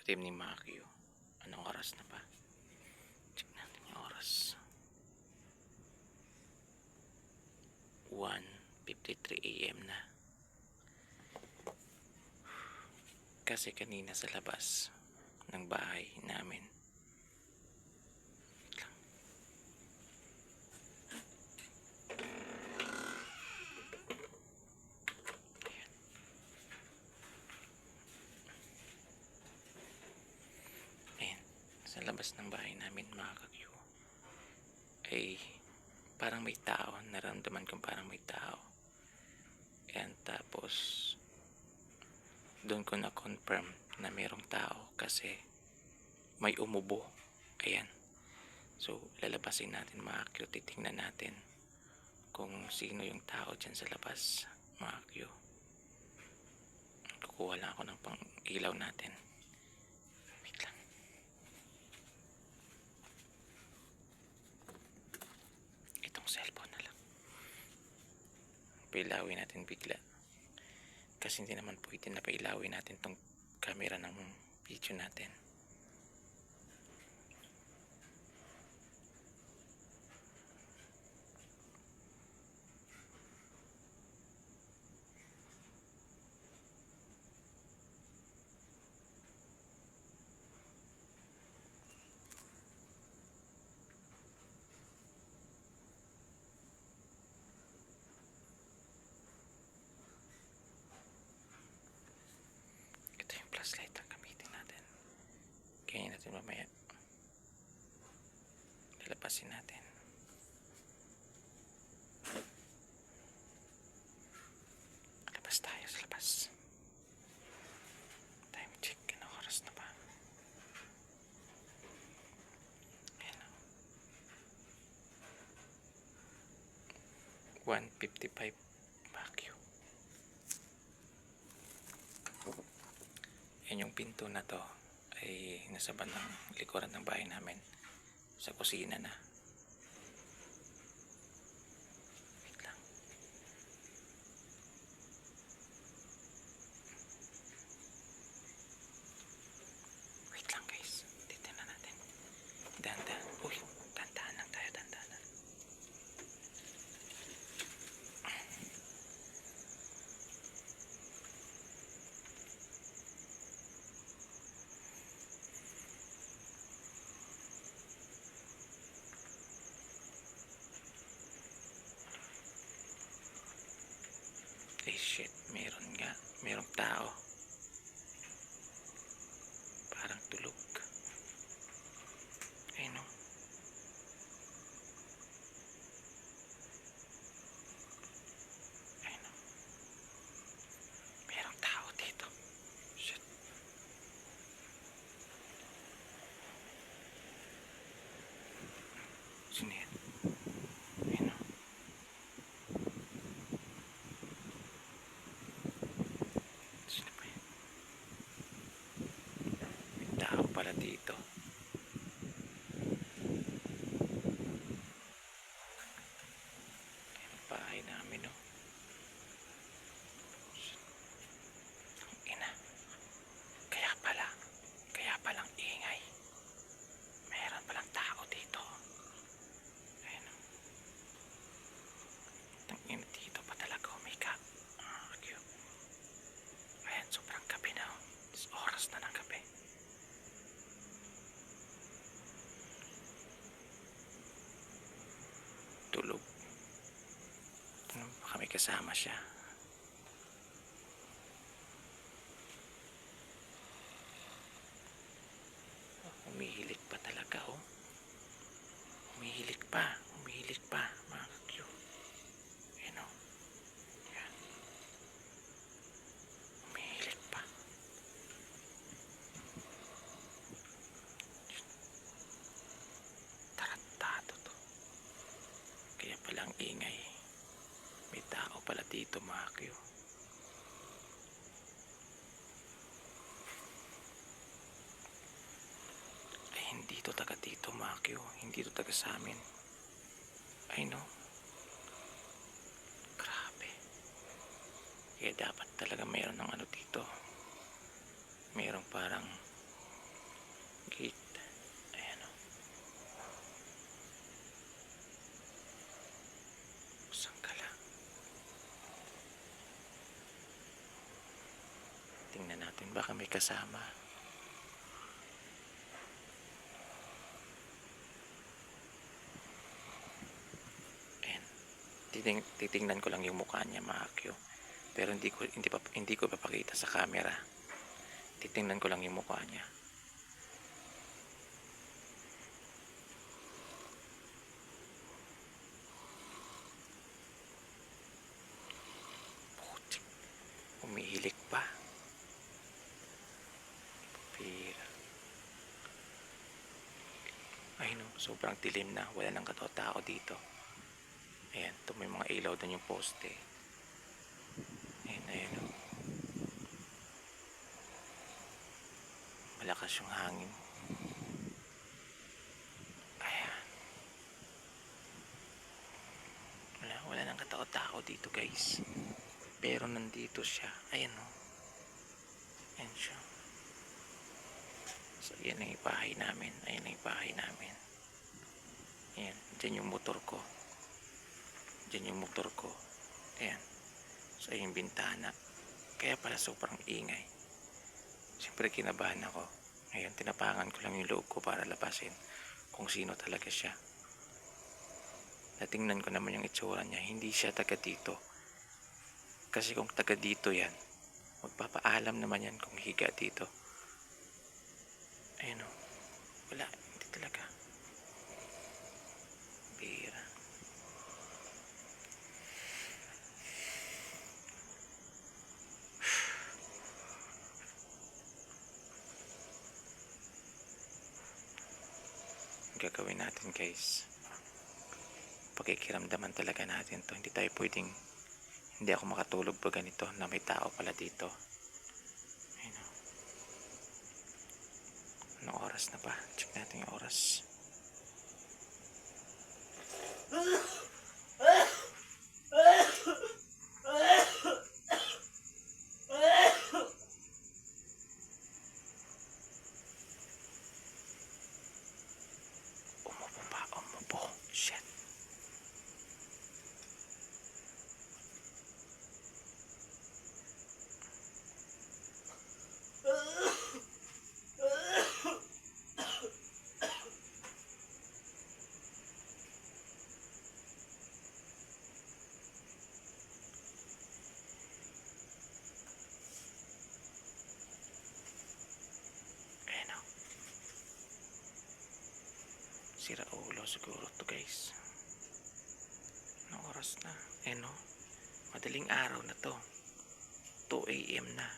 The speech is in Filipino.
team ni Makio. Anong oras na ba? Check natin yung oras. 1:53 AM na. Kasi kanina sa labas ng bahay namin, sa labas ng bahay namin mga kakyo, ay parang may tao. Naramdaman kong parang may tao. And tapos doon ko na confirm na mayroong tao kasi may umubo. Ayan. So lalabasin natin mga kakyo. Titingnan natin kung sino yung tao dyan sa labas mga kakyo. Kukuha lang ako ng pang ilaw natin. Wait lang. Itong cellphone na lang. Pailawin natin bigla. Kasi hindi naman pwede na pailawin natin tong camera ng video natin. Flashlight ang gamitin natin. Kaya natin mamaya. Lalabasin natin. Labas tayo sa labas. Time check. Anong oras na ba? Ayan. 1:55 Makio. Yan yung pinto na to ay nasa bandang likuran ng bahay namin, sa kusina na. Wait lang. Wait lang guys, titignan natin. Dahan-dahan. Uy, dahan-dahan lang tayo, dahan-dahan. Eh shit, merong tao. Parang tulog. Ayun o. Ayun o. Merong tao dito. Shit. Sino yan? Ayun o. Sino ba yan? May tao pala dito. Bahay namin o. Ina. Kaya palang ingay. Meron palang tao dito. Ayun o. Tangina, dito pa talaga umika. Cute. Ayan, sobrang gabi na o. Oras na ng gabi. Tulog. Baka may kasama siya. Umihilig pa talaga oh. Umihilig pa mga kakyo. Ayan oh. Ayan. Umihilig pa. Tarantado to. Kaya palang ingay. May tao pala dito mga kakyo. Hindi to taga dito Makyo, hindi to taga sa amin. I know. Grabe. Kaya dapat talaga mayroon ng ano dito. Mayroong parang Gate. Ayan o. Saan ka lang? Tingnan natin baka may kasama. Ayan. Titingnan ko lang yung mukha niya, mga Akyo. Pero hindi ko papakita sa camera. Titingnan ko lang yung mukha niya. Putik. Umihilik pa. Pira. Ay no, sobrang dilim na. Wala nang katao dito. Ayan, ito may mga ilaw doon yung poste. Ayan, ayan o. Malakas yung hangin. Ayan. Wala nang katao dito, guys. Pero nandito siya. Ayan o. Ayan siya. So, yan ang ibahay namin. Ayan ang ibahay namin. Ayan. Diyan yung motor ko. Diyan yung motor ko. Ayan. So, yung bintana. Kaya pala sobrang ingay. Siyempre kinabahan ako. Ngayon, tinapangan ko lang yung loob ko para labasin kung sino talaga siya. Natingnan ko naman yung itsura niya. Hindi siya taga dito. Kasi kung taga dito yan, magpapaalam naman yan kung higa dito. Ayun o. Wala. Hindi talaga. Bira. Gagawin natin, guys, pakikiramdaman talaga natin to. Hindi ako makatulog pag ganito na may tao pala dito. Ayun o. Anong oras na ba? Check natin yung oras. Umupo. Shit. Sira ulo siguro to, guys. Anong oras na? No? Madaling araw na to. 2 AM na.